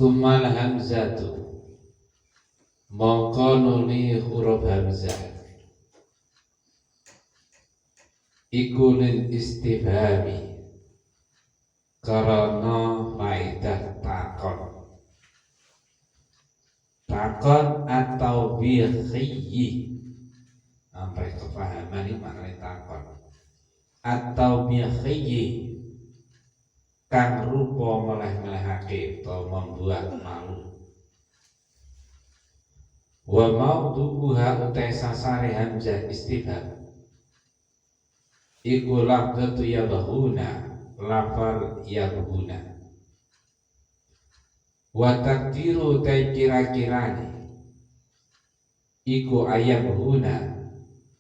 Tsummal hamzatu mongko nuli huruf hamzah iku lil istifhami karena faedah takon atau bikhiyyi sampai kefahaman ini maknanya takon atau bikhiyyi kang rupa meleh-melehake atau membuat malu. Wa maudhu'uha utai sasare hamzah istifham iku lafdzatu yabghuna lafal yabghuna wa taqdiru utai kira-kirane iku ayabghuna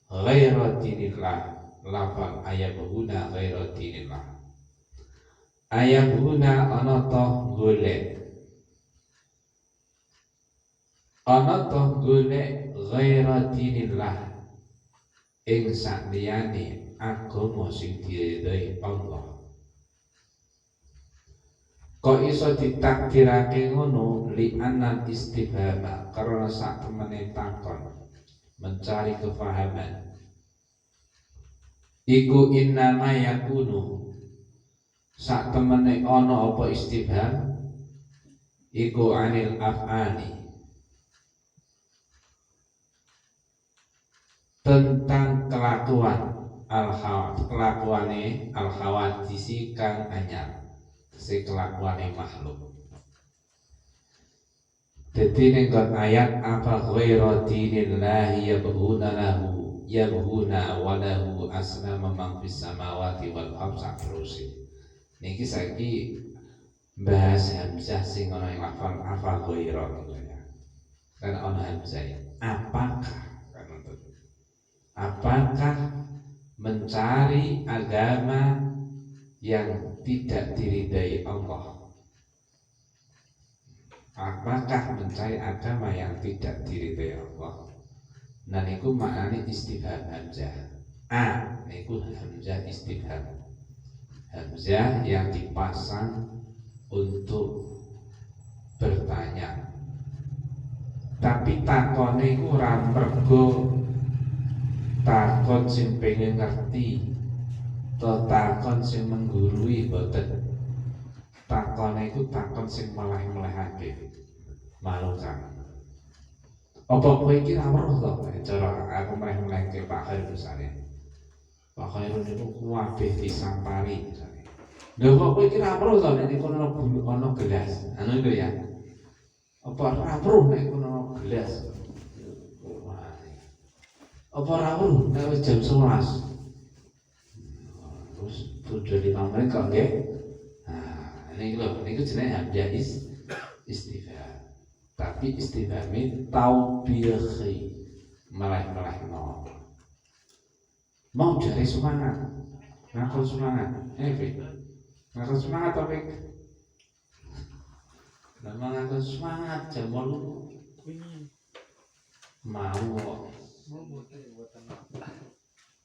ghaira dinillah lafal ayabghuna ghaira dinillah. Ayabuna ana toh golek ghaira dinillah ing saliyane agama sing diridhoi Allah. Kok iso ditakdirake ngono li anal istifhama karena sak temene takon mencari kefahaman iku innama yakunu sak temene ana apa istifham iku anil af'ali tentang kelakuan kelakuane al-hawadisi kang anyar si kelakuane makhluk. Dadi ning ayat apa ghaira dinillahi yabghuna wa lahu asnama man fis samawati wal ardi terus. Niki saiki bahas hamzah sing ana ing lafal apa ghaira gitu ya. Kan ana hamzah. Apakah mencari agama yang tidak diridai Allah? Apakah mencari agama yang tidak diridai Allah? Nah niku maknane istifham hamzah. Niku hamzah istifham. Hamzah yang dipasang untuk bertanya. Tapi takone iku ora mergo takon sing pengen ngerti atau takon sing menggurui boten. Takone iku takon sing meleh-melehake. Malukan. Apa kowe iki ora weruh to cara aku meleh-melehake Pak Khair misalnya. Pak Khairun itu kabeh disampari misalnya. Lha kok kowe iki ora weruh to nek kono ana gelas. Anu itu ya. Apa ora weruh nek kono gelas. Apa ora weruh nek wis jam 11. Terus 7:05 menit kok nggih. Nah, niku jenenge hamzah istifham. Tapi istifhame taubihi meleh-melehno. Mau cari semangat, ngaku semangat, ngaku semangat tapi nama ngaku semangat jam 8 mau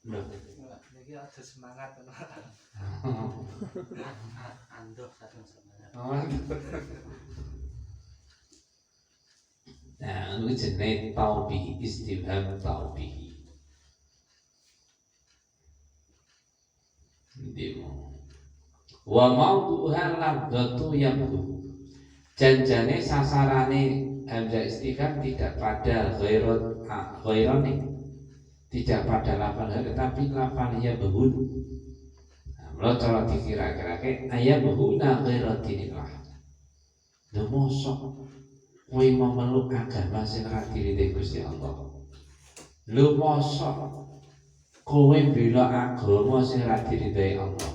lagi ada semangat andoh satu semangat. Nah, ini jenis taubihi istifham taubihi. Wa maudu'uha lafdzatu yabhu. Janjane sasarane hamzah istifham tidak pada ghairani, tidak pada lafal tetapi lafal yabhun. Nah, kalau cara dikira-kirake ayabhuna ghairadinillah. Lha mosok kowe memeluk agama sing ora diridhoi Gusti Allah. Lha mosok kowe bela agama sing ora diridhoi Allah.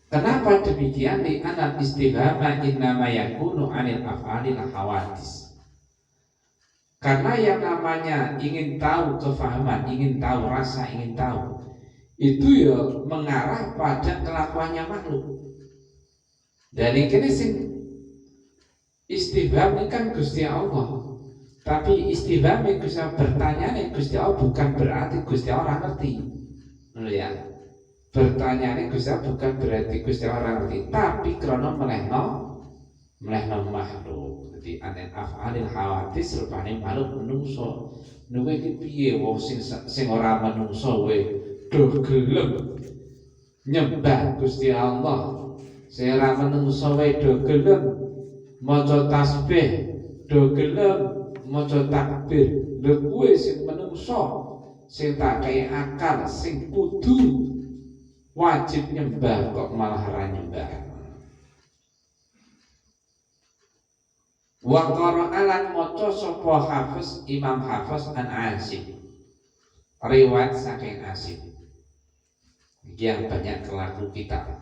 Kenapa demikian? Di anak istifhama innama yakunu anil af'alil hawadis. Karena yang namanya ingin tahu kefahaman, ingin tahu rasa, ingin tahu itu ya mengarah pada kelakuannya makhluk. Dari kini sing istifham ini kan Gusti Allah. Tapi istifham yang bisa bertanya nih Gusti Allah bukan berarti Gusti Allah ngerti. Ya. Bertanya nih Gusti Allah bukan berarti Gusti Allah ngerti, tapi krono melehno mlehna makhluk. Dadi anen af'alil hawadis rupane makhluk menungso. Niku iki piye wong sing ora menungso wae do gelem nyembah Gusti Allah. Sing ora menungso wae do gelem maca tasbih, do gelem maca takbir. Lha kuwi sing menungso sing tak kei akal sing kudu wajib nyembah kok malah ra nyembah. Wa qara'alan maca sapa Hafiz Imam Hafiz an Asim. Riwayat saking Asim. Yang banyak kelaku kita.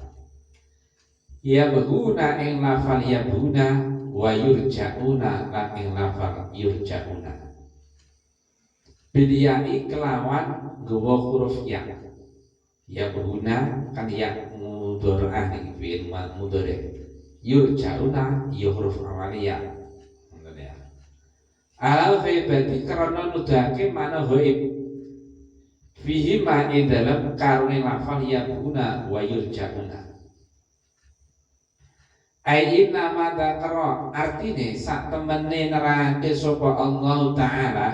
Ya berguna ing lafal ya berguna wa yurja'una lan ing lafal yurja'una. Bidiyai kelawan gawa huruf ya. Ya berguna kan ya mudhari'ah iki fi'il mudhari'. Yurja'una ya huruf awaliyah. Alal ghaibati karena nudake mana ghaib fihi ma ing dalam karone lafal ya guna wa yurja'una. Ai nama dzakara artine sak temene nerake sapa Allah taala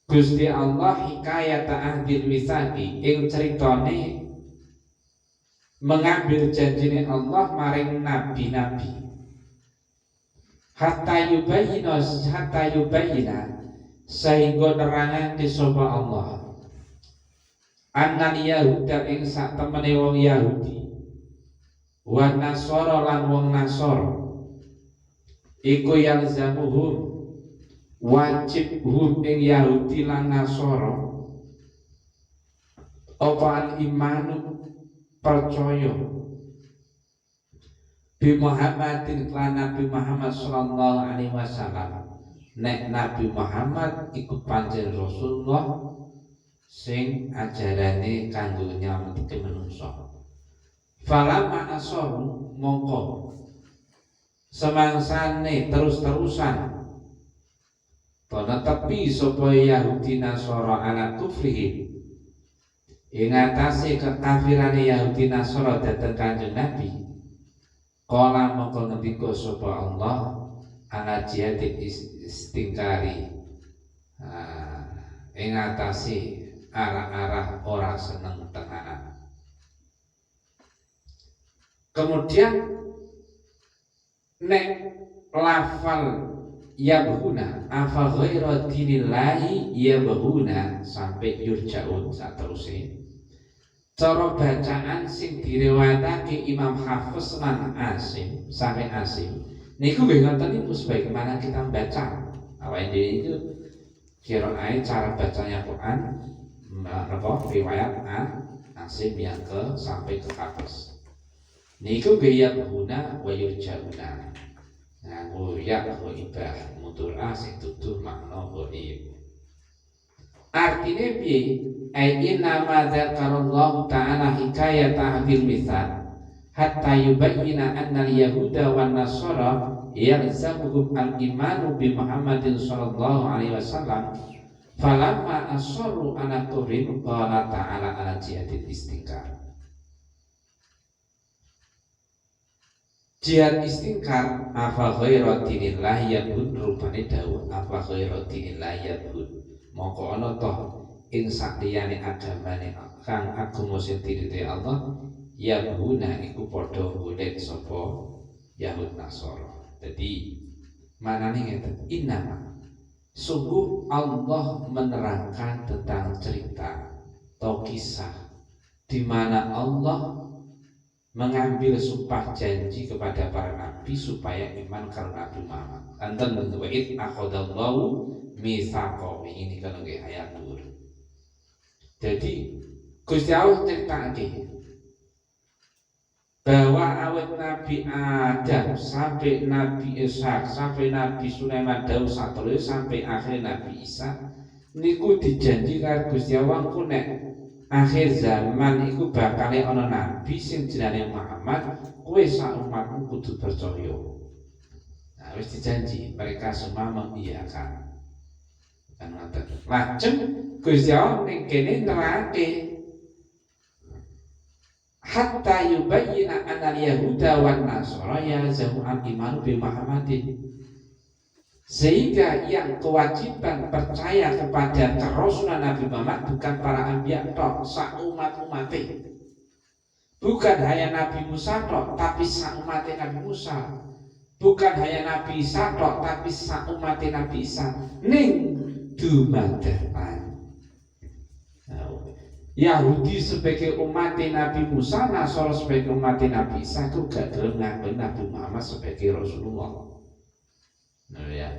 Gusti Allah hikayat ahdil misaki ing critane mengambil janjine Allah maring nabi-nabi. Hatta yubayina sehingga nerangake sapa Allah annal yahuda ing sak temene wong Yahudi wa nasara lan wong Nasara iku yang zamuhum wajib hum ing Yahudi lan Nasara apa al imanu percaya bi Muhammadin lan Nabi Muhammad sallallahu alaihi wasallam. Nek Nabi Muhammad iku pancen Rasulullah sing ajarane kanggo nyelametke manungsa. Falamma asaru mongko semangsane terus-terusan ana tepi sapa Yahudi Nasara ala kufrihi ing atase kekafirane Yahudi Nasara dhateng Kanjeng Nabi. Kala maka ngendika sapa Allah ala jihadin istingkari ing atase arah-arah ora seneng tenanan. Kemudian nek lafal yabhuna afa ghaira dinillahi yabhuna sampai yurjaun saterusé. Cara bacaan sing direwatake Imam Hafiz lan Asim sampai Asim niku nggih ngoten niku sebagaimana kita membaca. Awake dhewe itu qiraat cara bacanya Quran riwayat Asim yang ke sampai ke Hafiz. Niku gaya guna wa yurjauna. Nganggo ya ghaibah mudhara sing tutuh makna ghaib. Artine piye? Ai inna ma dzakarallahu ta'ala hikayat tahdil misal hatta yubayyina anna al-yahuda wan nasara yalzamuhum al-imanu bi Muhammadin sallallahu alaihi wasallam falamma asarru ala kufrin qala ta'ala ala jihadil istingkar. Jihad istingkar afa ghaira dinillah yabud rupane dawuh afa ghaira dinillah yabud moko ana toh ing sakliyane agamane kang agama sing diridhoi Allah ya guna iku padha golek sapa Yahud Nasara. Jadi manane ngeten inama sungguh Allah menerangkan tentang cerita atau kisah di mana Allah mengambil sumpah janji kepada para nabi supaya iman karena Nabi Muhammad. Anten wa id akhadallahu mitsaqo ini kalau nggih ayat dhuwur. Jadi Gusti Allah ceritake bahwa awet Nabi Adam sampai Nabi Ishak sampai Nabi Sulaiman Daud saterus sampai akhir Nabi Isa niku dijanji karo Gusti Allah ku nek akhir zaman iku bakal ana nabi sing jenenge Muhammad kowe sak umatmu kudu percaya. Nah wis dijanji mereka semua mengiyakan. Kan ngoten. Lajeng Gusti Allah ning kene nerake hatta yubayyina anna al-yahuda wan nasara yalzamu al-iman bi Muhammadin, sehingga yang kewajiban percaya kepada kerasulan Nabi Muhammad bukan para anbiya tok, sak umat-umate, bukan hanya Nabi Musa tok, tapi sak umatnya Nabi Musa, bukan hanya Nabi Isa tok, tapi sak umatnya Nabi Isa ning dumadakan Yahudi sebagai umat Nabi Musa, Nasara sebagai umat Nabi Isa itu gak gelem ngaku Nabi Muhammad sebagai Rasulullah. Nah ya.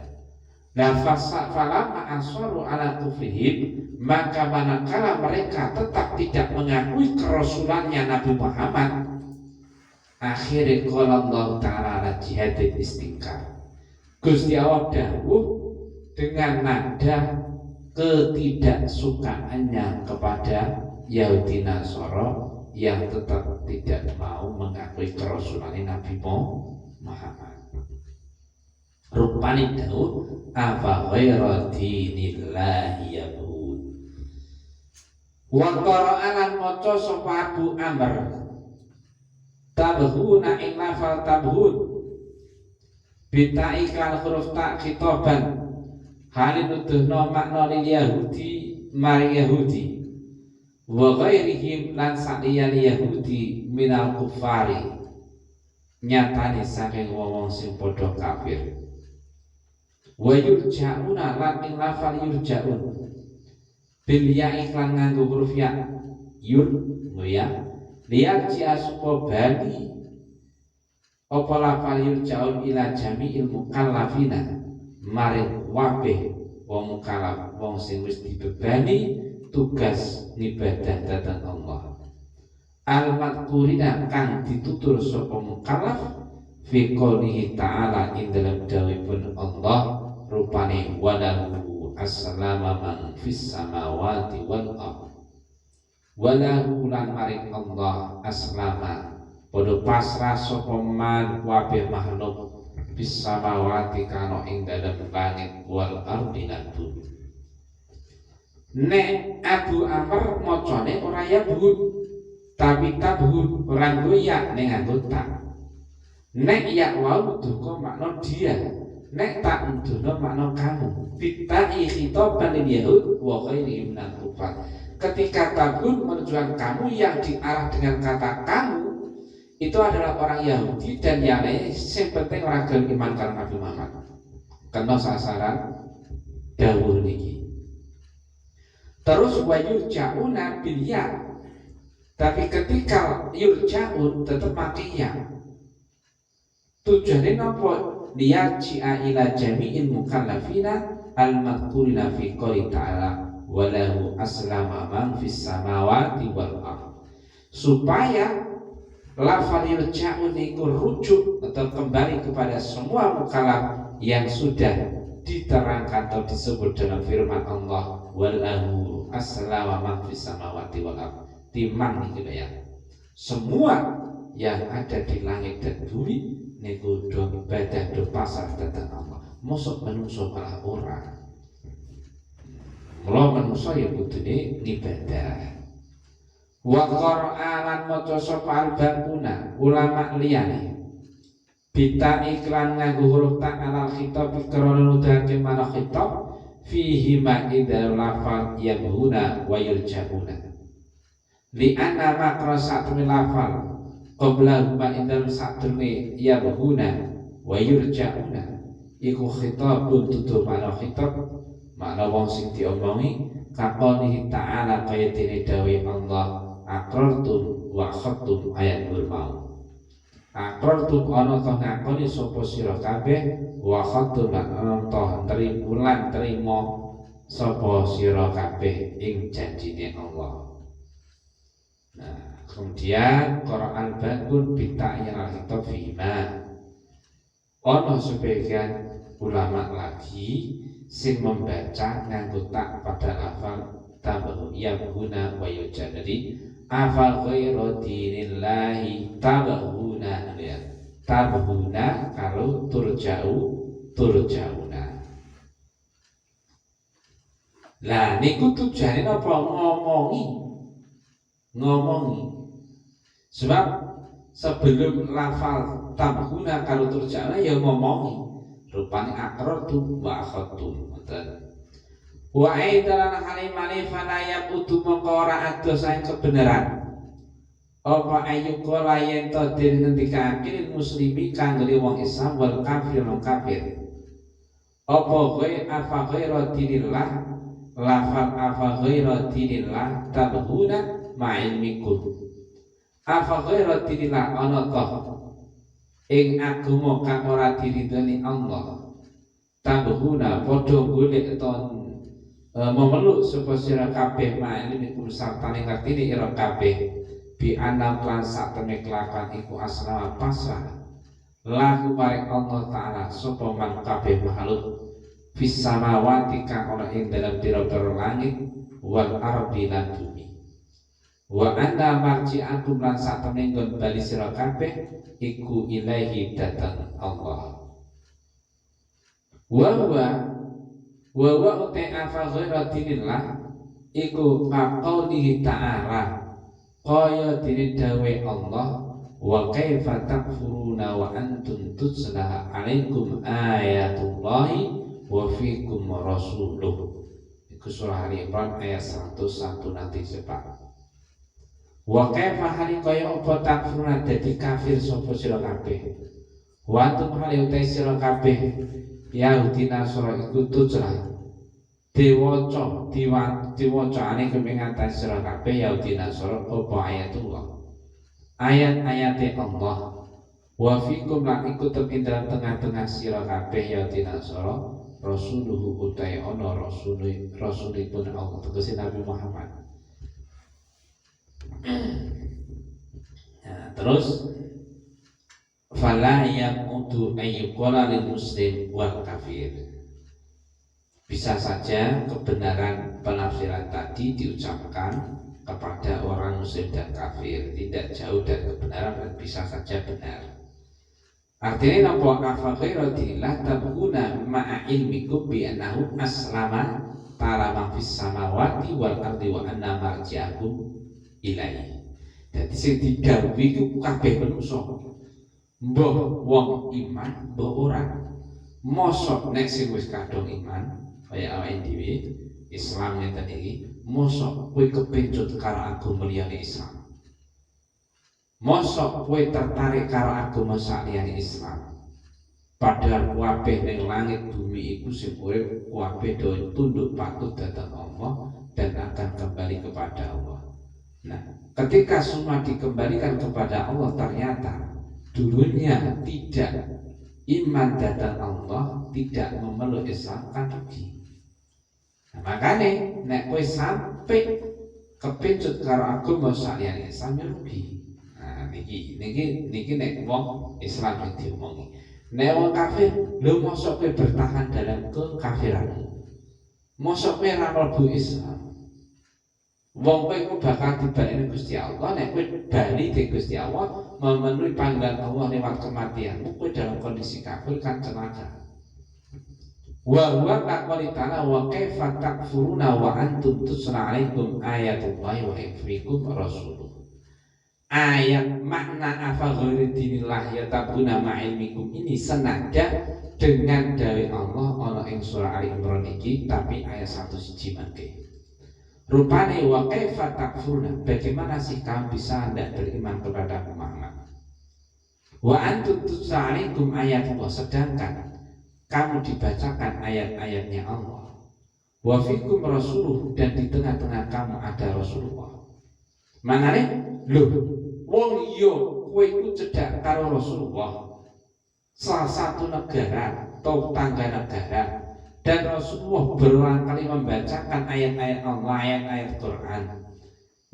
Nah falama aswaru ala kufrihim, maka manakala mereka tetap tidak mengakui kerasulannya Nabi Muhammad, akhirnya qala Allah Ta'ala ala jihadil istiqar, Gusti Allah dawuh dengan nada ketidaksukaannya kepada Yahudi Nasara yang tetap tidak mau mengakui kerasulan Nabi Muhammad. Rupani dawuh afa ghaira dinillahi yabud. Wa qara'alan maca sapa Abu Amr tabhuna ing lafal tabhun bitai kal huruf ta khitaban halin nuduhna makna lil Yahudi mari Yahudi wa ghairihim lan saliyane Yahudi minal kufari, nyatane saking wong sing padha kafir. Wa yurja'una lan ing lafal yurja'un bil ya iklan nganggo huruf ya yur ya liat supaya bali apa lafal yurja'un ila jami'il mukallafina maring wabeh wong mukallaf, wong sing wis dibebani tugas ngibadah dhateng Allah. Al-madkurina kang ditutur sapa mukallaf fi qoulihi ta'ala ing dalam dawuhipun Allah rupane walahu as-salama man fis samawati wal ardh, walahu lan maring Allah aslama padha pasrah sapa man wabeh makhluk bis samawati kano ing dalam langit wal ardi lan bumi. Nek Abu Amr macane ora yabud tapi tabhud, orang goyak ning nganggo tak. Nek ya wau duka makna dia, nek tak duno makna kamu. Bitai khitaban lil yahud wa ghairihim minal kufar. Ketika tabhud menunjukkan kamu yang diarah dengan kata kamu itu adalah orang Yahudi dan yang lain, yang penting orang gelem iman karo Nabi Muhammad. Kena sasaran dawuh niki. Terus wa yurja'una bil ya. Tapi ketika yurja'un tetap mati ya. Tujuannya napa? Liyaji'a ila jami'il mukallafina al-madhkurina fi qouli ta'ala walahu aslama man fis samawati wal ardh. Supaya lafal yurja'un itu rujuk atau kembali kepada semua mukallaf yang sudah diterangkan atau disebut dalam firman Allah walahu aslama man fis samawati wal ardh. Timang gitu ya. Semua yang ada di langit dan bumi niku do ibadah do pasrah dhateng Allah. Mosok manungsa malah ora. Mula manungsa ya kudune ngibadah. Wa Qur'anan maca sapa al-baquna ulama liyane bita iklan nganggo huruf ta alal khitab krana nuduhake mana khitab fihi ma idza lafal yabuna wa yurjabuna li anna makra satu lafal qabla ma idza satune yabuna wa yurjabuna iku khitabun tutu mana khitab makna wong sing diomongi kaqalihi ta'ala kaya dene dawuh Allah aqrartum wa khattum ayat bermau. Aqrartum ana to ngakoni sapa sira kabeh wa khattum lan ana to tribulan trima sapa sira kabeh ing janjine Allah. Nah, kemudian Quran bangun bita'yan al-khitab fihima. Ana sebagian ulama lagi sing membaca nganggo tak pada lafal tabahu yabuna wa yujad. Jadi afal ghairu dinillahi tabahuna ya. Tabahuna kalau turjauna. Lah niku tujuane napa ngomongi. Sebab sebelum lafal tabhuna kalau terjana ya ngomongi rupane aqrartum wa akhadtum. Wa aidalan halimani fanayab utu mengkora ados saing kebenaran. Apa ayu kala yen to den ngendikake muslimi kanggo wong Islam wal kafir wong kafir. Apa ghaira dinillah lafal afa ghaira dinillah tabhuna ma'ilmikum. Afa ghaira dinillah ana ta ing agama kang ora diridhani Allah. Tabhuna padha golek ton memeluk sapa sira kabeh ma'ilmikum sartane ngertine ira kabeh bi ana lan satene kelakuan iku asla pasrah lahu maring Allah taala sapa man kabeh makhluk fis samawati kang ana ing dalam pira-pira langit wal ardi lan bumi wa anna marji'akum lan satene nggon bali sira kabeh iku ilahi datang Allah wa uta afa ghaira dinillah iku maqaulihi ta'ala kaya dene dawe Allah wa kaifa takfuruna wa antum tutla alaikum ayatullahi wa fikum rasuluh. Iku surah Ali Imran ayat 101 nanti cepat. Wa kaifa hali kaya apa takfuruna dadi kafir sapa sira kabeh. Wa antum hali utai sira kabeh Yahudi Nasara iku tutla diwaca ane kepingatan sira kabeh Yahudi Nasara apa ayatullah ayat-ayate Allah wa fikum lan iku ing dalam tengah-tengah sira kabeh Yahudi Nasara rasuluhu utai ana rasulipun Allah tegese Nabi Muhammad. Nah, terus fala yaqutu ayyuqala lil muslim wal kafir. Bisa saja kebenaran penafsiran tadi diucapkan kepada orang muslim dan kafir, tidak jauh dari kebenaran dan bisa saja benar. Artinya napa afa ghaira dinillah tabghuna ma'a ilmikum bi annahu aslama ta'ala ma fis samawati wal ardi wa anna marji'akum ilaihi. Dadi sing didhawuhi iku kabeh manungsa. Mbah wong iman, mbah ora. Mosok nek sing wis kadung iman kaya awake dhewe Islam ngeten iki mosok kowe kepencut karo agama liyane Islam, mosok kowe tertarik karo agama saliyane Islam, padahal kabeh ning langit bumi iku sing urip kabeh do tunduk patuh dhateng Allah dan akan kembali kepada Allah. Nah, ketika semua dikembalikan kepada Allah ternyata dulunya tidak iman dhateng Allah, tidak memeluk Islam kan rugi. Nah, makanya nek kowe sampai kepincut karo agama saliyane Islam ya rugi. Nah, niki nek wong Islam yang diomongi. Nek wong kafir, lho mosok kowe bertahan dalam kekafiranmu. Mosok kowe ora mlebu Islam. Wong kowe iku bakal dibaleni Gusti Allah, nek kowe bali di Gusti Allah memenuhi panggilan Allah lewat kematianmu, kowe dalam kondisi kafir kan celaka. Wa huwa taqwali ta'ala wa kaifa takfuruna wa antum tusra alaikum ayatullahi wa fikum rasuluh. Ayat makna afa ghairi dinillah ya tabuna ma'ilmikum ini senada dengan dari Allah ana ing surah Ali Imran iki tapi ayat 1 mangke. Rupane wa kaifa takfuruna, bagaimana sih kamu bisa tidak beriman kepada Muhammad? Wa antum tusra alaikum ayatullah, sedangkan kamu dibacakan ayat-ayatnya Allah. Wa fikum rasuluh, dan di tengah-tengah kamu ada Rasulullah. Manane lho wong yo kowe iku cedhak karo Rasulullah, salah satu negara atau tangga negara, dan Rasulullah berulang kali membacakan ayat-ayat Allah, ayat-ayat Quran.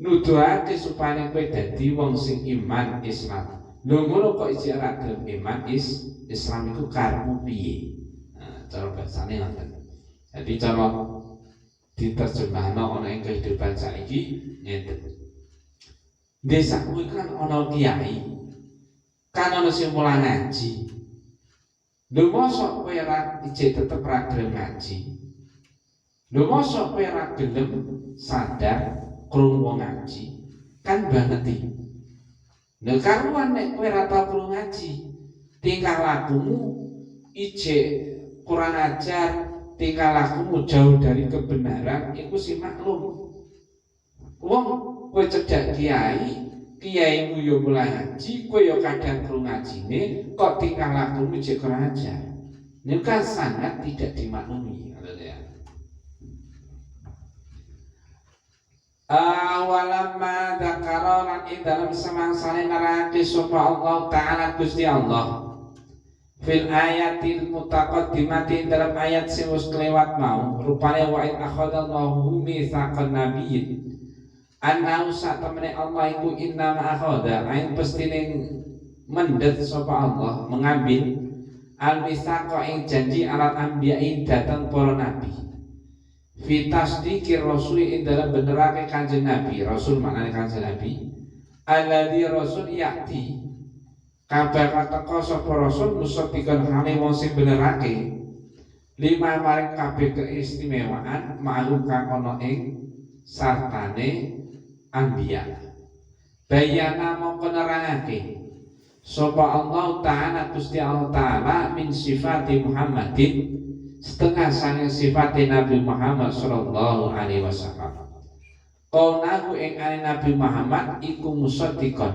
Nuduhake supaya kowe dadi wong sing iman Islam. Lho ngono kok isih ora gelem iman Islam iku karepmu piye? Cara bahasane ngoten. Jadi cara diterjemahno ana ing kehidupan saiki ngeten. Desa kuwi kan ana kiai, kan ana sing mulang ngaji. Lho mosok kowe ora ijek tetep ra gelem ngaji. Lho mosok kowe ora gelem sadar krungu ngaji. Kan banget iki. Nah karuan nek kowe ora tau krungu ngaji, tingkah lakumu ijek kurang ajar, tingkah lakumu jauh dari kebenaran, iku si maklum. Wong kowe cedak kiaimu yo mulai ngaji, kowe yo kadang krungu ngajine, kok tingkah lakumu ijek kurang ajar. Ini kan sangat tidak dimaklumi. Awalamma dzakara lan ing dalam semangsane nerake sapa Allah taala Gusti Allah fil ayatil mutaqaddimati dalam ayat sing wis kelewat mau rupane wa in akhadallahu mitsaqan nabiyyin anna sak temene Allah iku inna ma akhadha ain pestine mendet sapa Allah mengambil al mitsaqa ing janji alat anbiya'i datang para nabi fitas dikir rasul ing dalam benerake kanjeng Nabi. Rasul maknane kanjeng Nabi alladzi rasul yakti kabar teka sapa rasul musaddiqan hale wong sing benerake lima maring kabeh keistimewaan ma'lum kang ana ing sartane anbiya bayana mongko nerangake sapa Allah taala Gusti Allah taala min sifati Muhammadin setengah saking sifat Nabi Muhammad sallallahu alaihi wasallam. Kaunahu ing ane Nabi Muhammad iku musaddiqon.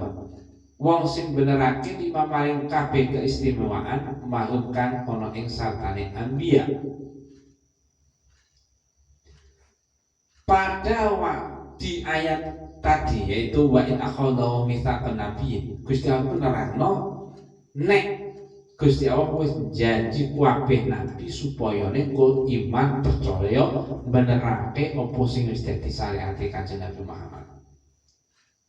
Wong sing benerake lima maring kabeh keistimewaan makhluk kang ana ing sartane anbiya. Pada di ayat tadi yaitu wa in akhadha mitsaqan nabiyyin. Gusti Allah nerangno nek Gusti Allah wis janji kabeh nabi supaya nek iman percaya benerake apa sing wis dadi syariate Kanjeng Nabi Muhammad.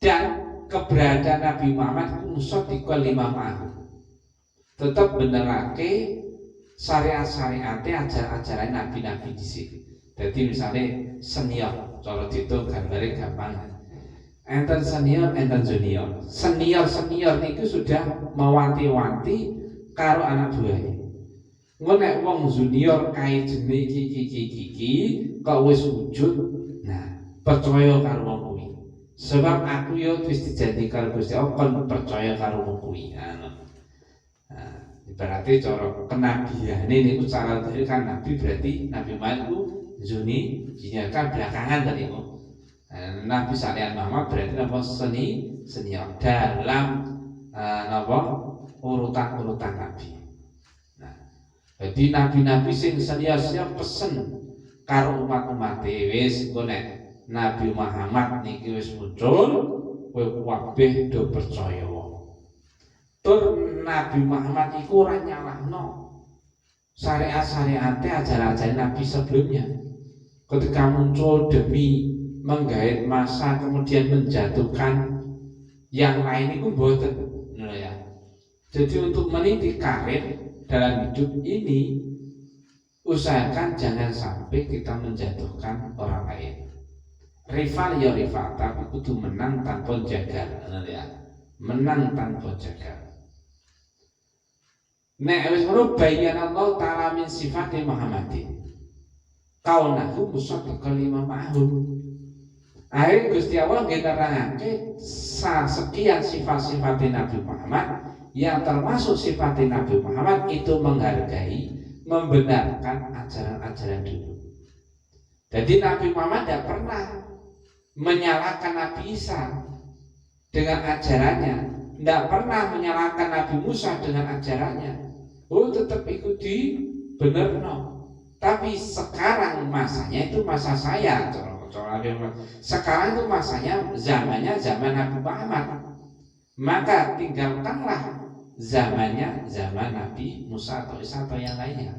Dan keberadaan Nabi Muhammad itu musaddiqal lima ma'hu. Tetap benerake syariat-syariate ajaran-ajaran nabi-nabi dhisik. Jadi misalnya senior, cara ditu gambare gampang. Enten senior, enten junior. Senior niku sudah mewanti-wanti karo anak buahnya. Engko nek wong junior kae jenenge iki kok wis wujud, nah percaya karo wong kuwi. Sebab aku yo wis dijanji karo Gusti Allah kon percaya karo wong kuwi. Nah, berarti cara kenabiane niku cara dhewe kan nabi berarti Nabi Muhammad ku junior kan belakangan tadi kok. Nabi sallallahu Muhammad berarti apa senior dalam napa urutan nabi. Nah, jadi nabi-nabi sing senior pesen karo umat-umat wis engko nek Nabi Muhammad niki wis muncul kowe kabeh do percaya. Tur Nabi Muhammad iku ora nyalahno syariat-syariate ajaran-ajaran nabi sebelumnya. Ketika muncul demi menggait massa kemudian menjatuhkan yang lain itu mboten. Ya. Jadi untuk meniti karir dalam hidup ini usahakan jangan sampai kita menjatuhkan orang lain. Rival ya rival, tapi kudu menang tanpa jagal, ya. Menang tanpa jagal. Nek wis ngono bayan Allah taala min sifati Muhammadin. Kaunahu musaddiqan lima ma'hum. Akhirnya Gusti Allah ngerangake sekian sifat-sifat Nabi Muhammad yang termasuk sifat Nabi Muhammad itu menghargai, membenarkan ajaran-ajaran dulu. Jadi Nabi Muhammad tidak pernah menyalahkan Nabi Isa dengan ajarannya, tidak pernah menyalahkan Nabi Musa dengan ajarannya. Oh tetap ikuti benar no. Tapi sekarang masanya itu masa saya. Sekarang itu masanya zamannya zaman Nabi Muhammad. Maka tinggalkanlah zamannya zaman Nabi Musa atau Isa atau yang lainnya.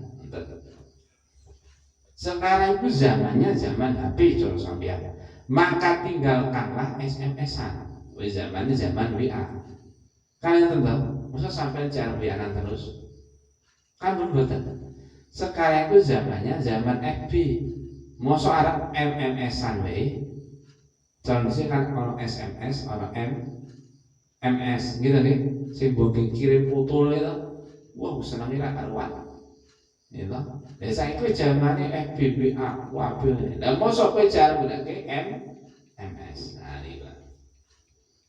Sekarang itu zamannya zaman Nabi sampeyan. Maka tinggalkanlah SMS-an. Zamannya zaman WA. Kalian tahu, masa sampai cara WA-an terus? Kan betul. Sekarang itu zamannya zaman FB. Masa arep MMS-an wae. Contohnya kan ono SMS, ono MS gitu nih. Sing booking kirim foto itu. Wah, senenge ra karuan. Gitu. Ya saiki zamane FB WA, waduh. Lah mosok kowe jarang nggunakake MS. Nah niku.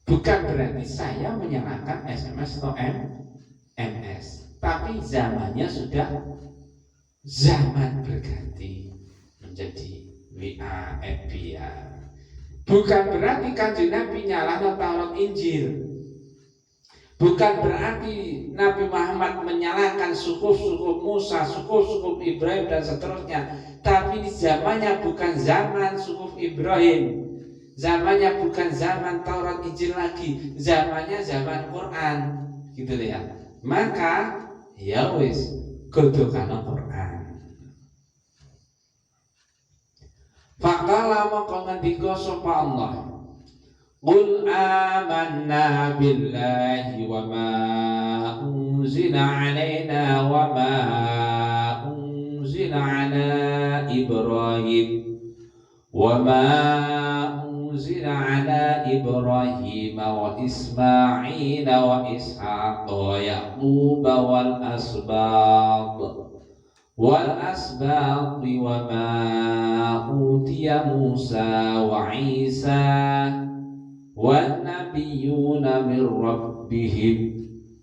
Bukan berarti saya menyalahkan SMS atau MS, tapi zamannya sudah zaman berganti menjadi WA, FB ya. Bukan berarti Kanjeng Nabi nyalahno Taurat Injil. Bukan berarti Nabi Muhammad menyalahkan suku-suku Musa, suku-suku Ibrahim dan seterusnya. Tapi di zamannya bukan zaman suku Ibrahim. Zamannya bukan zaman Taurat Injil lagi, zamannya zaman Quran, gitu ya. Maka ya wis kudu kana Quran. Faqala maka ngendika sapa Allah, qul amanna billahi wa ma unzila alaina wa ma unzila ala Ibrahim wa ma أنزل على إبراهيم وإسماعيل وإسحاق ويعقوب والأسباط وما أوتي موسى وعيسى والنبيون من ربهم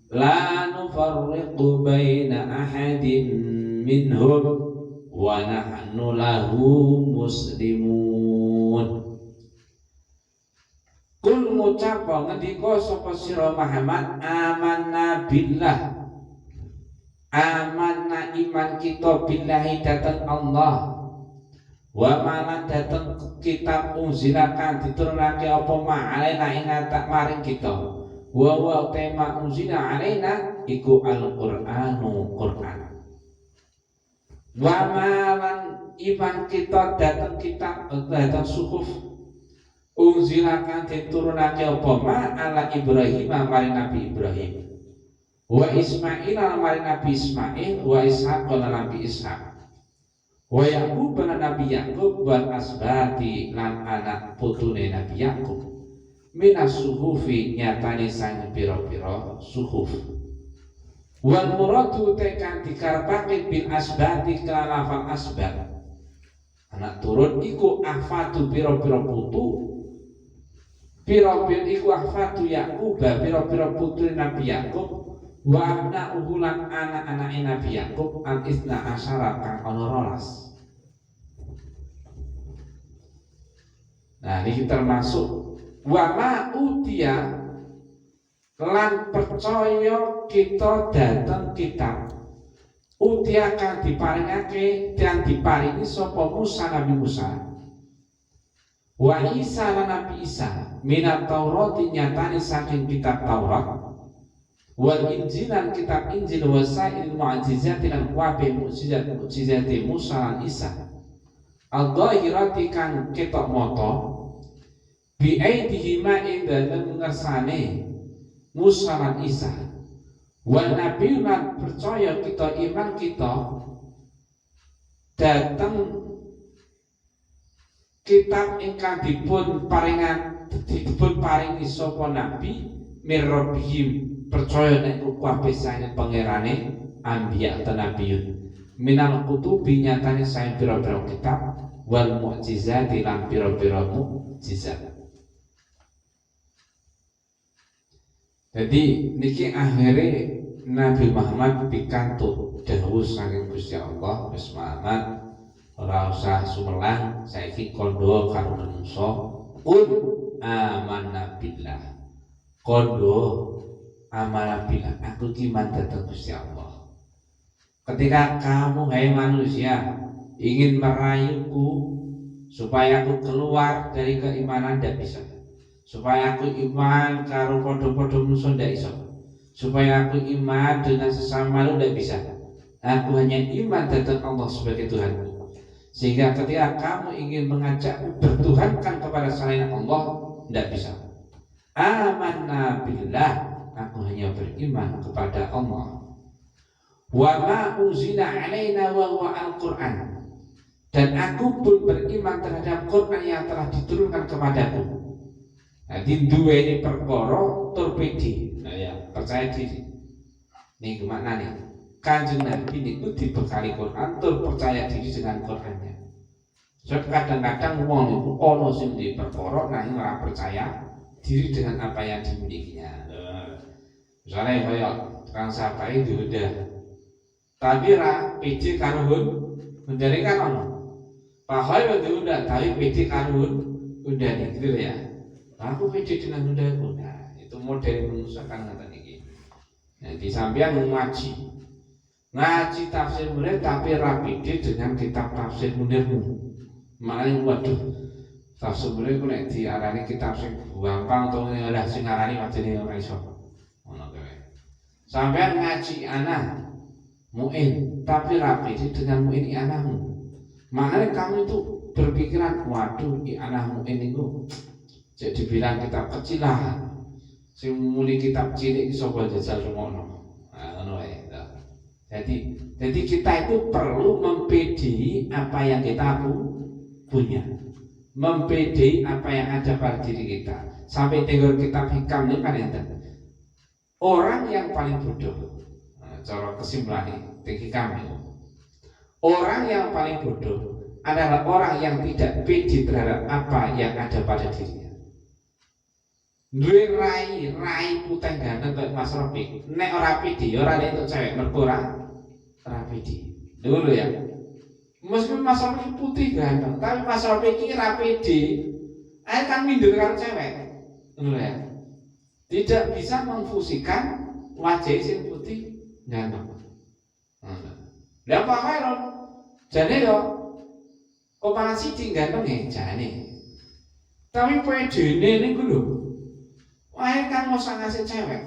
لا نفرق بين أحد منهم ونحن له مسلمون. Kul ngucapa ngendika sapa sira Muhammad, amanna billah, amanna iman kita billahi dateng Allah, wa malan dateng kitab unzilakan diturunake apa ma'alaina ing atak maring kita, wa tema unzila alaina iku al-Qur'anu Qur'an, wa malan iman kita dateng kitab dateng suhuf unzilakan diturunake apa ma ala Ibrahim maring Nabi Ibrahim, wa Ismail maring Nabi Ismail, wa Ishaq lan Nabi Ishaq, wa Yaqub lan Nabi Yaqub, wal asbati lan anak putune Nabi Yaqub, minas suhufi nyatane sang pira-pira suhuf. Wal muradu tekan dikarepake bil asbati kalafal asbat, anak turun iku ahfadu pira-pira putu, pira-pira iku ahfadu Yaqub, pira-pira putri Nabi Yaqub, wa abna'uhu lan anak-anake Nabi Yaqub al isna asyara kang ana 12. Nah ini termasuk wa ma utiya lan percaya kita dateng kitab utiya kang diparingake dan diparingi sapa Musa Nabi Musa, wa Isa lan Nabi Isa minat Taurat nyatane saking kitab Taurat, wal Injil lan kitab Injil, wa sa'il mu'jizat lan kabeh mukjizat Musa lan Isa al-dhahirati kang ketok mata bi aidihima ing dalem ngersane Musa lan Isa, wa nabi lan percaya kita iman kita dateng kitab ingkang dipun paringi sapa nabi mirrabihim, percaya nek kabeh saking pangerane anbiya ta nabiyun, minal kutubi nyatane saking pira-pira kitab, wal mukjizat lan pira-pira mukjizat. Jadi niki akhire Nabi Muhammad pikantuk dawuh saking Gusti Allah, wis Muhammad ora usah sumelang, saiki kondo karo manungsa, qul amanna billah, kondo amanna billah, aku iman dhateng Gusti Allah. Ketika kamu hai manusia ingin merayuku supaya aku keluar dari keimanan, tidak bisa. Supaya aku iman karo podo-podo musuh, tidak bisa. Supaya aku iman dengan sesama lu, tidak bisa. Aku hanya iman dhateng Allah sebagai Tuhanku. Sehingga ketika kamu ingin mengajakku bertuhankan kepada selain Allah, tidak bisa. Amanna billah, aku hanya beriman kepada Allah. Wa ma unzila alaina wa huwa al-Qur'an, dan aku pun beriman terhadap Quran yang telah diturunkan kepadaku. Jadi dua ini perkara torpedi, nah ya percaya diri. Nih gimana nih? Kanjeng Nabi niku dibekali Quran, tur percaya diri dengan Qurannya. Sebab kadang-kadang wong niku ana sing di perkara nanging ora percaya diri dengan apa yang dimilikinya. Misalnya kayak tukang sapai udah, tapi ra pede karo hundane kan ono. Pakai udah, tapi pede karo hundane gitu ya. Aku pede dengan hundaku. Nah, itu model manusia kan ngata niki. Nah, di sampean ngaji tafsir Munir tapi rapide dengan kitab tafsir Munirmu. Makanya waduh, tafsir Munir ku nek diarani kitab sing gampang to ngene lah sing ngarani wajine ora iso. Ngono kae. Sampeyan ngaji anak muin tapi rapide dengan muin anakmu. Makanya kamu itu berpikiran waduh anak muin itu jadi bilang kitab kecil lah. Sing muni kitab cilik iso jajal rumono. Nah, ngono wae. Jadi kita itu perlu mempedai apa yang kita punya, mempedai apa yang ada pada diri kita. Sampai tinggal kitab hikam ini kan enten. Orang yang paling bodoh, cara kesimpulan ini hikam itu. Orang yang paling bodoh adalah orang yang tidak pede terhadap apa yang ada pada dirinya. Duwe rai putih ganteng kayak Mas Rofiq, nek ora pede, ora entuk cewek mergo rapidi dulu ya. Meskipun Mas Rofiq putih ganteng, tapi Mas Rofiq ini rapidi, akhirnya kan minder karo cewek, dulu ya. Tidak bisa memfusikan wajah sing putih ganteng. Lah apa kae lho? Jane yo kok pangan sithik ganteng ya jane. Tapi pedene niku lho. Wae kan mosok ngasih cewek.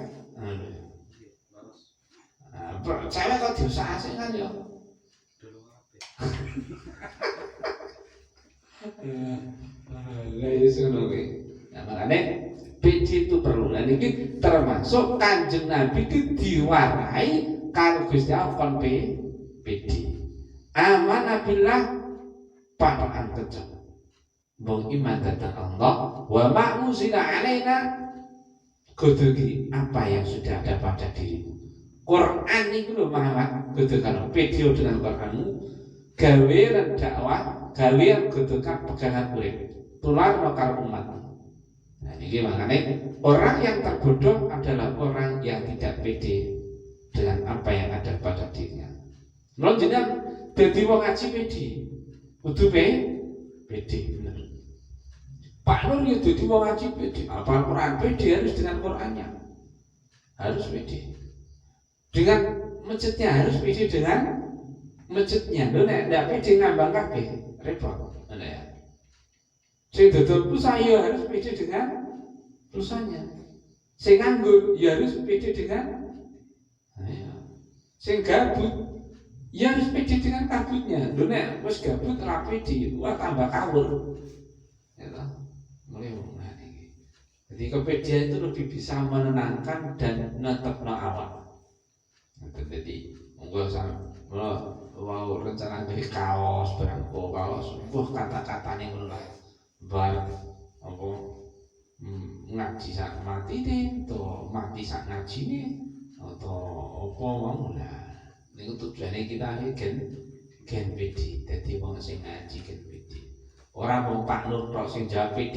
Cewek kok diusaha sih kan ya. Lah itu ngono kuwi. Nah, makane PD itu perlu. Lah niki termasuk Kanjeng Nabi iki diwarai karo Gusti Allah kon PD. Amanah billah pataan kecil. Bong iman tentang Allah wa ma'uzina alaina kudu apa yang sudah ada pada dirimu. Quran itu lho Muhammad, kudu kan video dengan Quranmu, gawe lan dakwah, gawe kudu kan pegangan urip. Tular karo umat. Nah, ini makanya orang yang terbodoh adalah orang yang tidak pede dengan apa yang ada pada dirinya. Lha jenengan dadi wong ngaji pede. Kudu pede bener. Pak Nur ya dadi wong ngaji pede. Apa Quran pede harus dengan Qurannya. Harus pede. Dengan masjidnya harus pede dengan masjidnya. Lho nek ndak pede ngambang kabeh repot. Ngono ya. Sing dodol pulsa ya harus pede dengan pulsanya. Sing nganggur ya harus pede dengan sing gabut ya harus pede dengan kabutnya. Lho nek wis gabut ora pede, wah tambah kawur. Ya toh. Mulai iki. Jadi kepedean itu lebih bisa menenangkan dan netepno awak. Jadi monggo wow rencana dari kaos berangko kaos kata-katanya ngono lah bar apa ngaji sak mati deh atau mati sak ngaji nih atau apa mau lah niku tujuane kita gen PD dadi wong sing ngaji gen PD ora mau Pak Nur tok sing jawab PD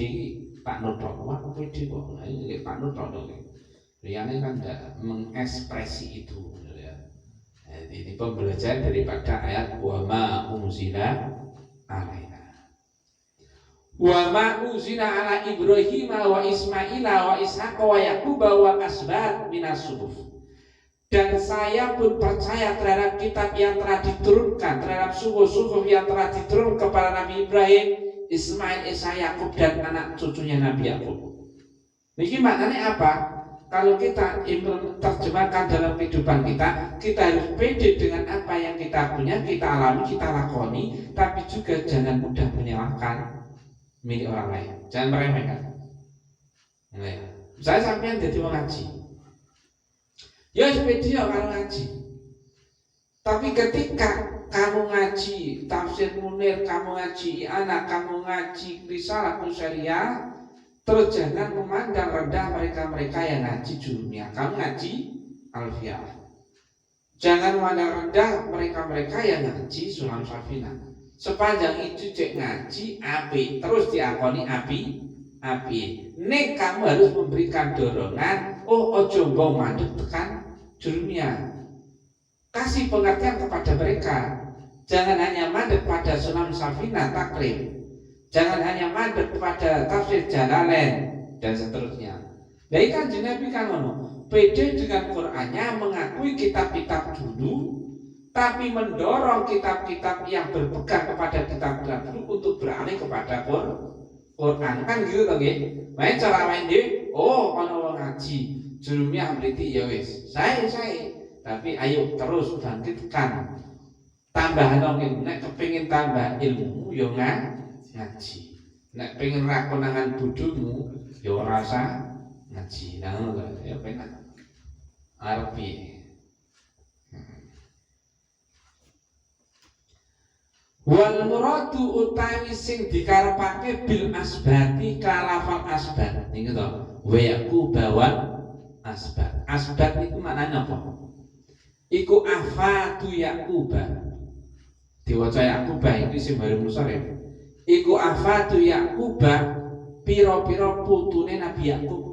Pak Nur tok wah PD kok iki Pak Nur tok liyane kan ndak mengekspresi itu. Ini pembelajaran daripada ayat wa ma unzila alaina. Wa ma unzila ala Ibrahim wa Ismaila wa Ishaq wa Yaqub wa asbat minas suhuf. Dan saya pun percaya terhadap kitab yang telah diturunkan, terhadap suhuf yang telah diturunkan kepada Nabi Ibrahim, Ismail, Ishak, Yaqub dan anak cucunya Nabi Yaqub. Niki maknanya apa? Kalau kita terjemahkan dalam kehidupan kita harus pede dengan apa yang kita punya, kita alami, kita lakoni, tapi juga jangan mudah menyalahkan milik orang lain. Jangan meremehkan. Saya sampean jadi mau ngaji. Ya pede ya kalau ngaji. Tapi ketika kamu ngaji tafsir Munir, kamu ngaji anak, kamu ngaji risalah syariah, terus jangan memandang rendah mereka-mereka yang ngaji dunia. Kamu ngaji Alfiah. Jangan memandang rendah mereka-mereka yang ngaji Sulam Safinah. Sepanjang itu cek ngaji api, terus diakoni api api. Nek kamu harus memberikan dorongan, ojo mbok mandek tekan dunia. Kasih pengertian kepada mereka. Jangan hanya mandek pada Sunan Safinah Takrib. Jangan hanya mandek pada tafsir Jalalain dan seterusnya. Nah, ikan Nabi kan ngono. Pede dengan Qur'annya, mengakui kitab-kitab dulu, tapi mendorong kitab-kitab yang berpegang kepada kitab-kitab dulu untuk beralih kepada Quran. Kan gitu toh nggih. Main cara main dhewe, ana wong ngaji, jurumnya mriti ya wis. Saya. Tapi ayo terus bangkitkan. Tambahan ilmu, nek kepengin tambah ilmu yo ngaji. Nek pengen ra konangan bodhomu yo rasa ngaji. Nah ngono ya penak. Arep piye? Wal muradu utawi sing dikarepake bil asbati kalafal asbat niku to wa yaqubawan asbat. Asbat niku maknane apa? Iku afatu yaquba. Diwaca yaquba iki sing baru musarif. Iku afatu yaquba pira-pira putune Nabi Yakub.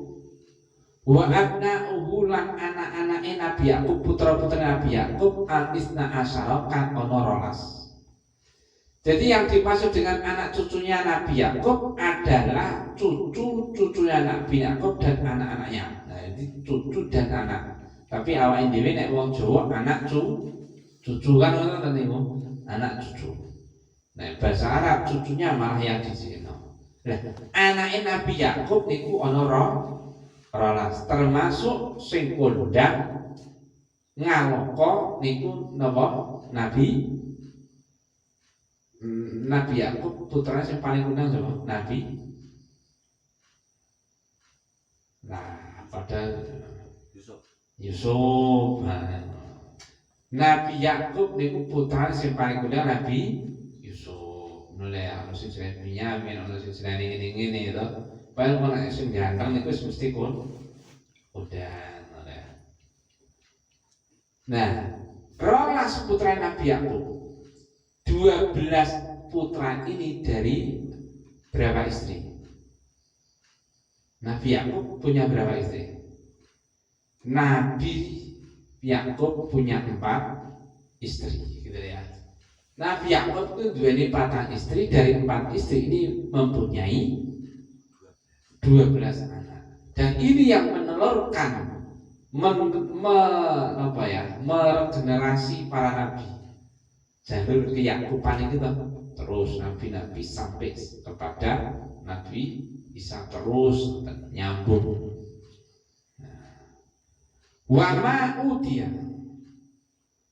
Wa abna'uhu lan anak-anake Nabi Yakub, putra-putra Nabi Yakub al-isna asyara kan ana 12. Jadi yang dimaksud dengan anak cucunya Nabi Yakub adalah cucu-cucunya Nabi Yakub dan anak-anaknya. Nah, ini cucu dan anak. Tapi awake dhewe nek wong Jawa anak cucu kan ngono niku, anak cucu. Nek bahasa Arab cucunya malah yang disino. Lah, anake Nabi Yakub niku ana 12, termasuk sing kondang ngaloko niku napa? Nabi Yakub putranya yang paling kondang sapa? Nabi. Nah, padahal Yusuf. Nabi Yakub niku putrane sing paling kondang Nabi Yusuf. Mulai ana sing jenenge Binyamin, ana sing jenenge ngene to. Padahal ana sing ganteng niku wis mesti kondang. Nah, 12 putra Nabi Yakub. 12 putra ini dari berapa istri? Nabi Yakub punya berapa istri? Nabi Yakub punya 4 istri, gitu ya. Nabi Yakub itu duweni 4 istri, dari 4 istri ini mempunyai 12 anak. Dan ini yang menelurkan meregenerasi para nabi. Jalur keyakuban itu terus nabi-nabi sampai kepada Nabi Isa terus nyambung. Wa ma'udiya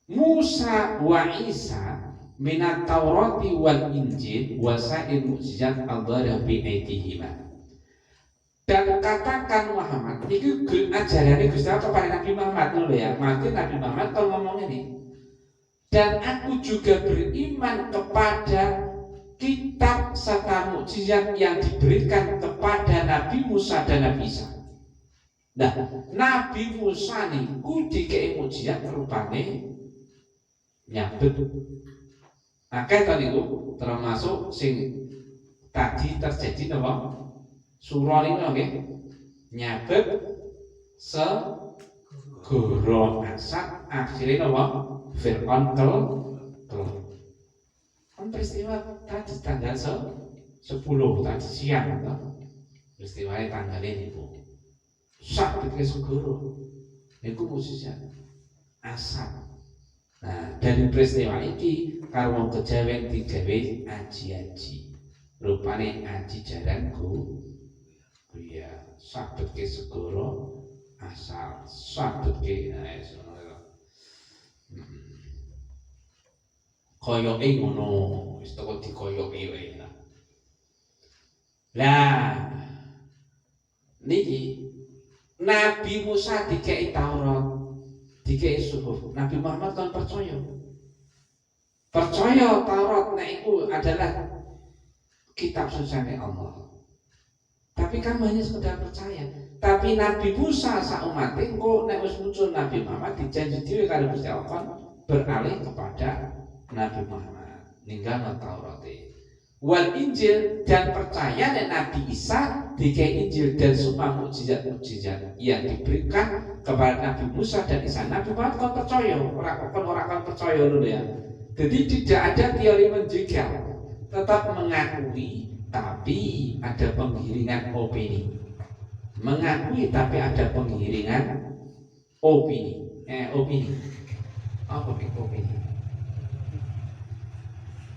Musa wa Isa minat Taurati wal Injil wa sa'il mu'jizat al-dharah bi aidihima. Dan katakan Muhammad itu ajarannya Gusti Allah kepada Nabi Muhammad dulu ya. Mati Nabi Muhammad kalau ngomong ini. Dan aku juga beriman kepada kitab serta mukjizat yang diberikan kepada Nabi Musa dan Nabi Isa. Nah, Nabi Musa niku dikei mukjizat rupane nyabet. Akeh to niku termasuk sing tadi terjadi napa? Surah niku nggih nyabet segoro asap akhirnya napa? Fir'aun kan peristiwa tadi tanggal 10 tadi siang peristiwa tanggal ini bu sak bikin segoro itu khususnya asap. Nah dari peristiwa ini kalau kejawen digawe aji-aji rupane aji jalanku ya sak bikin segoro asal sak bikin koyoke ngono wis teko dikoyoke wae lah. Lah niki Nabi Musa dikei Taurat, dikei Suhuf. Nabi Muhammad kan percaya Taurat nek iku adalah kitab susane Allah. Tapi kamu hanya sekedar percaya. Tapi Nabi Musa sak umat engko nek wis muncul Nabi Muhammad dijanji dhewe karo Gusti Allah beralih kepada Nabi Muhammad ninggal Taurat. wal Injil, dan percaya nek Nabi Isa dikai Injil dan semua mukjizat-mukjizat yang diberikan kepada Nabi Musa dan Isa. Nabi Muhammad kon percaya, orang kon percaya dulu ya. Jadi tidak ada teori menjegal, tetap mengakui tapi ada penggiringan opini. Mengakui tapi ada penggiringan opini. Opini. Apa opini?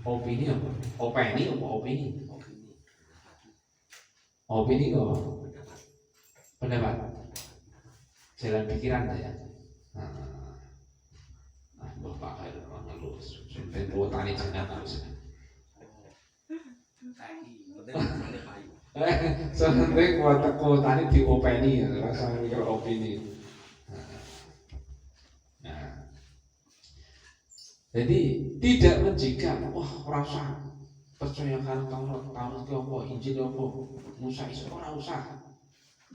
Opini apa? Opini apa opini? Opini apa? Pendapat. Jalan pikiran ya. Bapak ada orang ngelus. Sampai tua tani jangan harus. Sampai kuat tani di opini, rasa mikir opini. Jadi tidak menjigal, wah rasa percayakan Taurat ke apa, Injil apa, Musa Isa ora usah.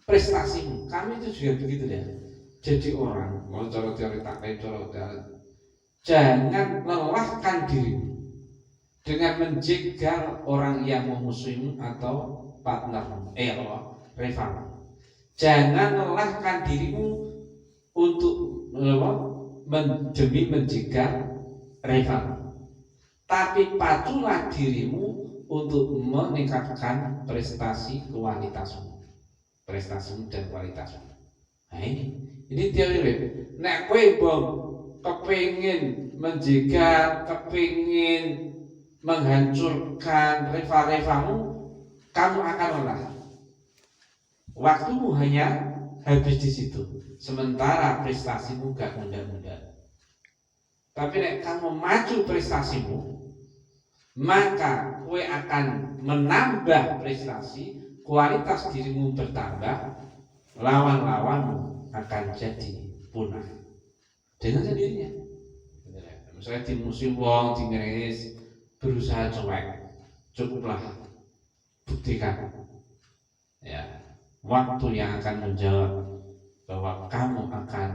Prestasimu, kami itu juga begitu ya. Jadi orang, mau cara teori taklid, jangan lelahkan dirimu dengan menjegal orang yang memusuhimu atau partner, rival. Jangan lelahkan dirimu untuk demi menjegal rival, tapi paculah dirimu untuk meningkatkan kualitasmu dan kualitasmu. Nah ini teori. Nek kowe kepingin menjegal, kepingin menghancurkan rival-rivalmu, kamu akan lelah. Waktumu hanya habis di situ, sementara prestasimu gak mudah-mudah. Tapi nek kamu maju prestasimu, maka kowe akan menambah prestasi, kualitas dirimu bertambah, lawan-lawanmu akan jadi punah dengan sendirinya. Misalnya di musim wong di ngeris berusaha cuek, cukuplah buktikan ya, waktu yang akan menjawab bahwa kamu akan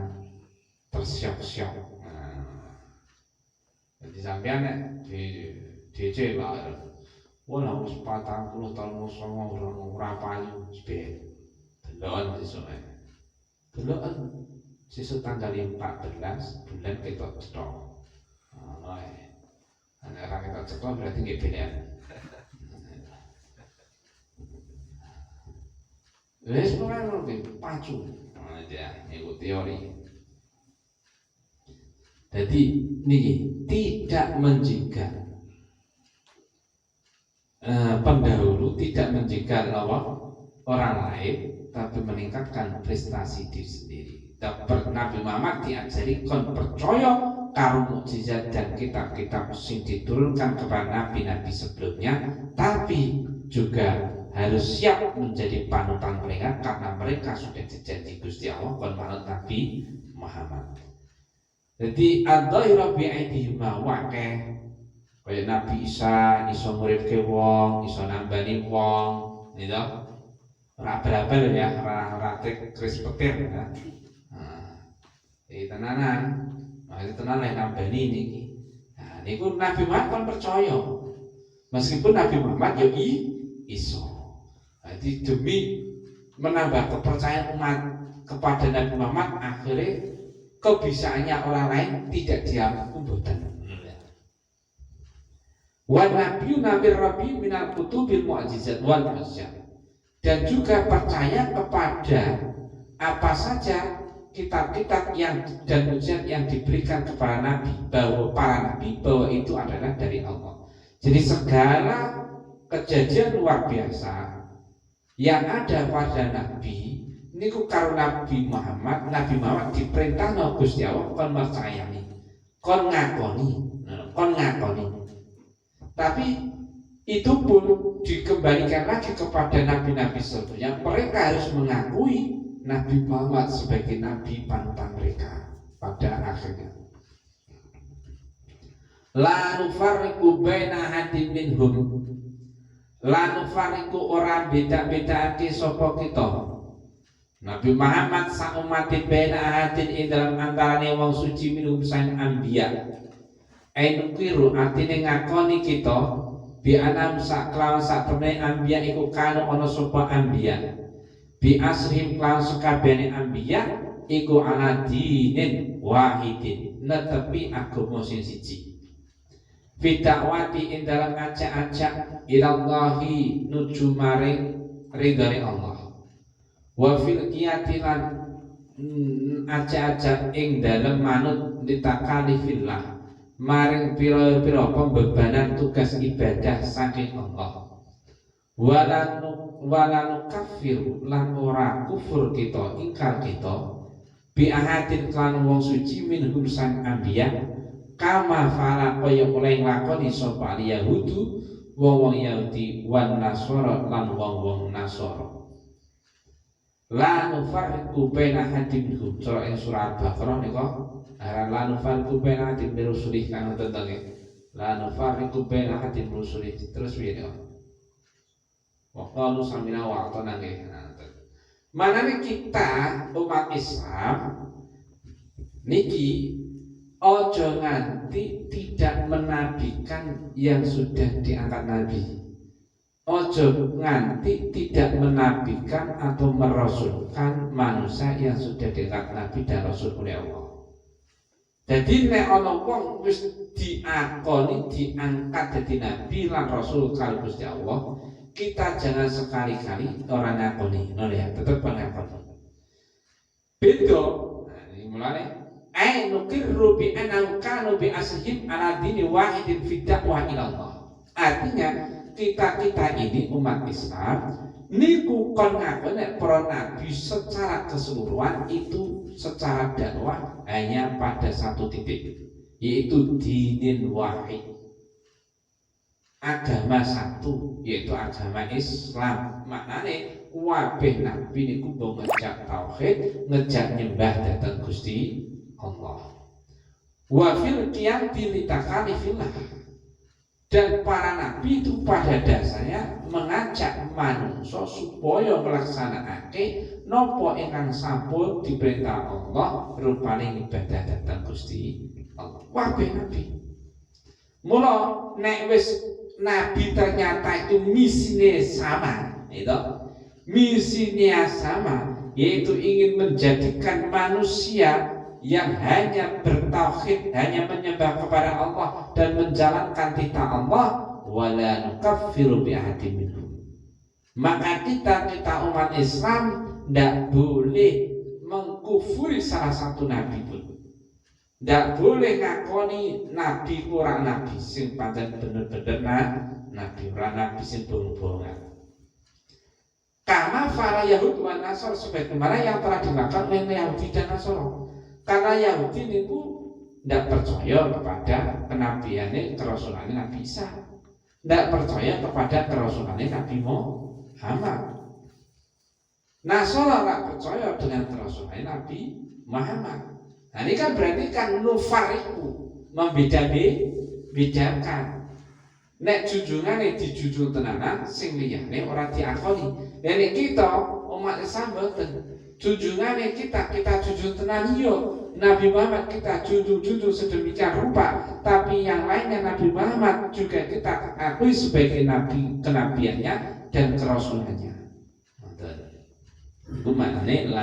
tersiok-siok. Jadi sampean di DC lah, wala wis 40 tahun songo ora payu sebet. Deloken sesuk. Deloken sesuk tanggal 14 bulan ketok cetok. Ana ra ketok cetok berarti nggih pilihan. Wis ora ngerti pacu. Ya, niku teori. Jadi niki tidak menjegal pendahulu, tidak menjegal orang lain, tapi meningkatkan prestasi diri sendiri. Nabi Muhammad diajari kon percaya karo mukjizat dan kitab-kitab sing diturunkan kepada nabi-nabi sebelumnya, tapi juga harus siap menjadi panutan mereka karena mereka sudah dijanji Gusti Allah kon manut Nabi Muhammad. Jadi adzaira bi'aidihim waqeh kaya Nabi Isa iso nguripke wong, iso nambani wong, gitu. Ora abal-abal ya, ora kris petir ya. Tenanan, masih tenanan nambani niki. Nah, niku Nabi Muhammad kan percaya. Meskipun Nabi Muhammad ya iso. Jadi demi menambah kepercayaan umat kepada Nabi Muhammad, akhirnya kebisaannya orang lain tidak dianggap kumpulan. Wa nabiyyu nabi minal kutubil mu'jizat wal mu'jizat. Dan juga percaya kepada apa saja kitab-kitab yang dan mukjizat yang diberikan kepada nabi, bahwa para nabi bahwa itu adalah dari Allah. Jadi segala kejadian luar biasa yang ada pada nabi niku karo Nabi Muhammad diperintah no Gusti Allah kon percayani, kon ngakoni. Tapi itu pun dikembalikan lagi kepada nabi-nabi sebelumnya. Mereka harus mengakui Nabi Muhammad sebagai nabi panutan mereka pada akhirnya. La nufarriqu baina ahadin minhum. La nufarriqu ora beda-bedake sapa kita. Nabi Muhammad sak umatin baina ahadin ing dalam antarane wong suci minhum sang anbiya. Ainukiru artine ngakoni kita bi anam sak kelawan sak temne ambiya iku kanu ana sapa ambiya bi asrihim kelawan sakabehane ambiya iku ala dinin wahidin netepi agama sing siji fi dakwati ing dalam ajak-ajak ilallahi nuju maring ridhone Allah wa fil qiyati lan ajak-ajak ing dalam manut ditakalifillah maring pira-pira pembebanan tugas ibadah saking Allah walanu kafir lan ora kufur kita ingkar kita bi ahadin klan wong suci minhum sang anbiya kama fala kaya oleh nglakoni sapa Yahudu wong-wong Yahudi wan Nasara lan wong-wong Nasara la nufarriqu baina ahadin minhum ing surah Al-Baqarah nika la nufarriqu baina ahadin min rusulih kan tentang la nufarriqu baina ahadin min rusulih terus piye nika wa qalu samina wa atana nggih manane kita umat Islam niki ojo nganti tidak menabikan yang sudah diangkat Nabi. Ojo nganti tidak menabikan atau merasulkan manusia yang sudah diangkat Nabi dan Rasul oleh Allah. Jadi nek ana wong wis diakoni diangkat jadi Nabi lan Rasul kali Gusti Allah, kita jangan sekali-kali orang ngakoni, ya, tetap ngakoni. Beda, nah ini mulane ai nukirru bi annahu kanu bi aslihim ala dini wahidin fi da'wah ila Allah. Artinya kita ini umat Islam niku kon ngakoni para nabi secara keseluruhan itu secara dakwah hanya pada satu titik, yaitu dinin wahid. Agama satu yaitu agama Islam. Maknane kabeh nabi niku mbok ngejak tauhid, ngejak nyembah dhateng Gusti Allah. Wa fil qiyamti litakalifillah. Dan para nabi itu pada dasarnya mengajak manusia supaya melaksanaake napa ingkang sampun diperintah Allah rupane ibadah dhateng Gusti Allah. Kabeh nabi. Mula nek wis nabi ternyata itu misinya sama, itu misinya sama, yaitu ingin menjadikan manusia yang hanya bertauhid, hanya menyembah kepada Allah dan menjalankan titah Allah, wala nukaffiru bi ahadin minhum. Maka kita umat Islam tidak boleh mengkufuri salah satu nabi pun. Tidak boleh ngakoni nabi kurang nabi sing pancen bener-bener nabi ora nabi sing bohong-bohongan. Karena para Yahudi dan Nasara sebagaimana yang telah dilakukan oleh Yahudi dan Nasara. Karena Yahudi niku tidak percaya kepada kenabiannya kerasulannya Nabi Isa, tidak percaya kepada kerasulannya Nabi Muhammad. Nasara tidak percaya dengan kerasulannya Nabi Muhammad. Nah ini kan berarti kan nufariku membedakan. Nek junjungane dijunjung tenanan, sing liyane ora diakoni. Nek kita umat Islam boten. Junjungane kita junjung tenan yo. Nabi Muhammad kita junjung sedemikian rupa, tapi yang lainnya Nabi Muhammad juga kita akui sebagai nabi kenabiannya dan kerasulannya. Itu maknanya